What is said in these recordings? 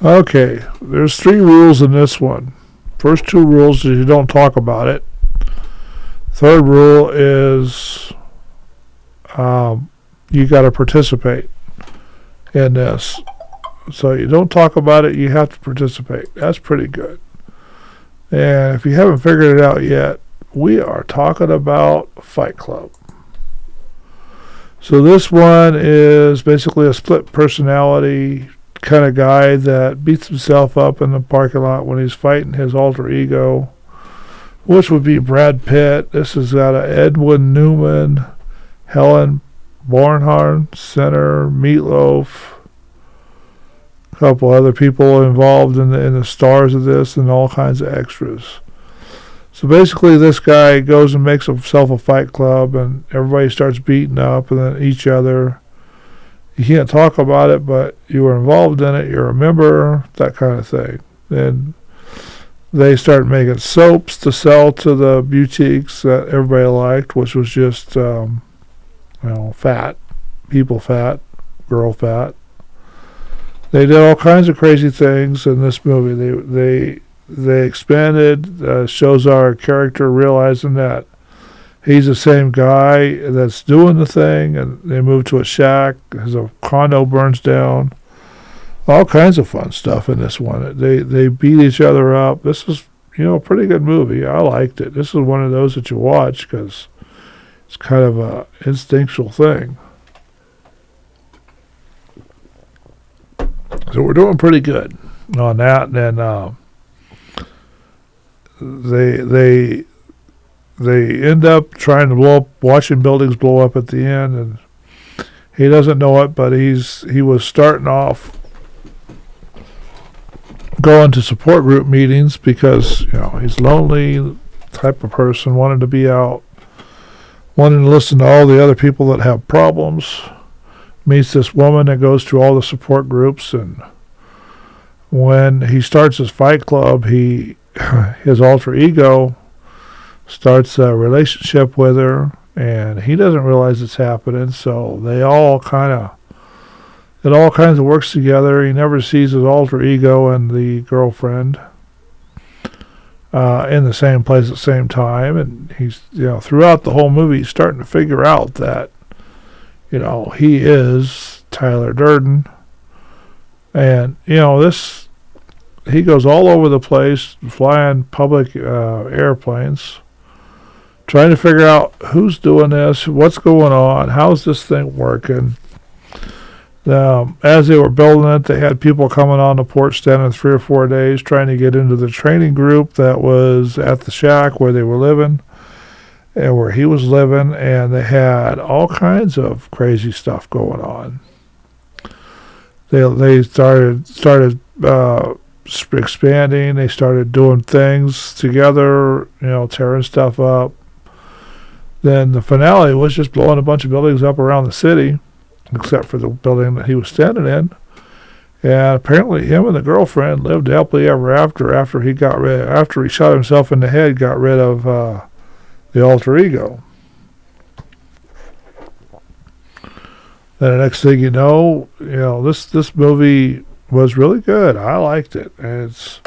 Okay, there's 3 rules in this one. First 2 rules is you don't talk about it. Third rule is you got to participate in this. So you don't talk about it, you have to participate. That's pretty good. And if you haven't figured it out yet, we are talking about Fight Club. So this one is basically a split personality kind of guy that beats himself up in the parking lot when he's fighting his alter ego, which would be Brad Pitt. This has got a Edwin Newman, Helen Bonham Center, Meatloaf, a couple other people involved in the stars of this, and all kinds of extras. So basically, this guy goes and makes himself a fight club, and everybody starts beating up and then each other. You can't talk about it, but you were involved in it. You're a member, that kind of thing. Then they start making soaps to sell to the boutiques that everybody liked, which was just, fat, people fat, girl fat. They did all kinds of crazy things in this movie. They expanded, shows our character realizing that he's the same guy that's doing the thing, and they move to a shack. His condo burns down. All kinds of fun stuff in this one. They beat each other up. This is, a pretty good movie. I liked it. This is one of those that you watch because it's kind of a instinctual thing. So we're doing pretty good on that. And then they end up trying to blow up, watching buildings blow up at the end, and he doesn't know it, but he was starting off going to support group meetings because he's lonely type of person, wanting to be out, wanting to listen to all the other people that have problems. Meets this woman that goes to all the support groups, and when he starts his fight club, his alter ego starts a relationship with her, and he doesn't realize it's happening. So it all kinds of works together. He never sees his alter ego and the girlfriend in the same place at the same time, and he's throughout the whole movie he's starting to figure out that he is Tyler Durden. And, he goes all over the place, flying public airplanes, trying to figure out who's doing this, what's going on, how's this thing working. As they were building it, they had people coming on the porch standing 3 or 4 days trying to get into the training group that was at the shack where they were living and where he was living, and they had all kinds of crazy stuff going on. They started expanding. They started doing things together, tearing stuff up. Then the finale was just blowing a bunch of buildings up around the city, except for the building that he was standing in. And apparently him and the girlfriend lived happily ever after he shot himself in the head, got rid of the alter ego. Then the next thing you know, this movie was really good. I liked it. And if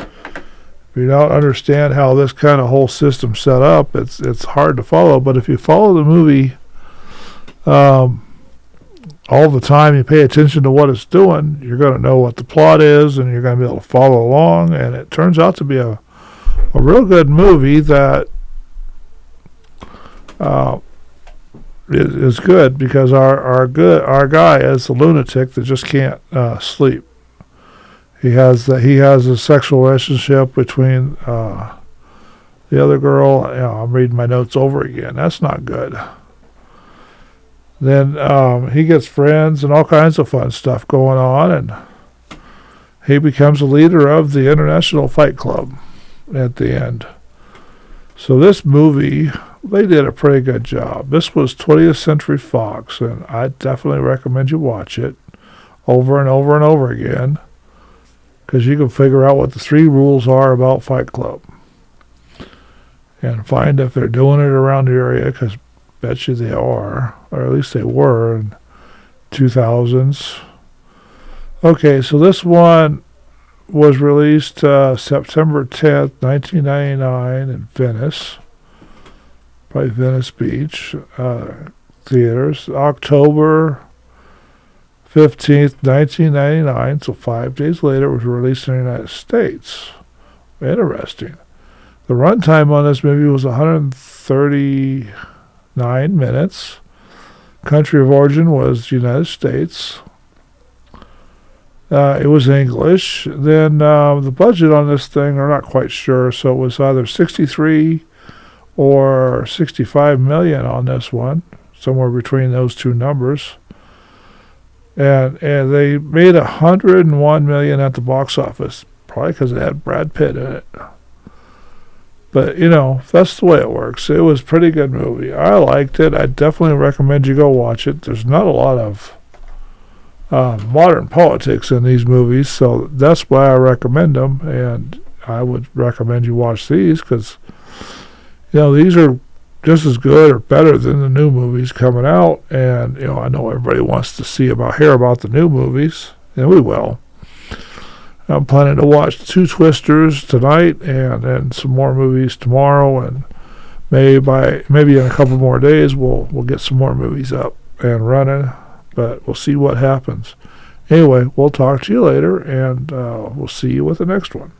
you don't understand how this kind of whole system's set up, it's hard to follow. But if you follow the movie all the time, you pay attention to what it's doing, you're going to know what the plot is, and you're going to be able to follow along. And it turns out to be a real good movie that is good because our guy is a lunatic that just can't sleep. He has a sexual relationship between the other girl. I'm reading my notes over again. That's not good. Then he gets friends and all kinds of fun stuff going on, and he becomes a leader of the International Fight Club at the end. So this movie, they did a pretty good job. This was 20th Century Fox, and I definitely recommend you watch it over and over and over again, because you can figure out what the 3 rules are about Fight Club and find if they're doing it around the area, because bet you they are, or at least they were in 2000s. Okay, so this one was released September 10th, 1999 in Venice, by Venice Beach theaters. October 15th, 1999, so 5 days later, it was released in the United States. Interesting. The runtime on this movie was 139 minutes. Country of origin was United States. It was English. Then the budget on this thing, we're not quite sure, so it was either 63 or 65 million on this one, somewhere between those two numbers. And they made 101 million at the box office, probably because it had Brad Pitt in it. But, you know, that's the way it works. It was a pretty good movie. I liked it. I definitely recommend you go watch it. There's not a lot of modern politics in these movies, so that's why I recommend them. And I would recommend you watch these because, you know, these are just as good or better than the new movies coming out. And, you know, I know everybody wants to hear about the new movies, and we will. I'm planning to watch 2 Twisters tonight and then some more movies tomorrow, and maybe in a couple more days we'll get some more movies up and running, but we'll see what happens. Anyway, we'll talk to you later, and we'll see you with the next one.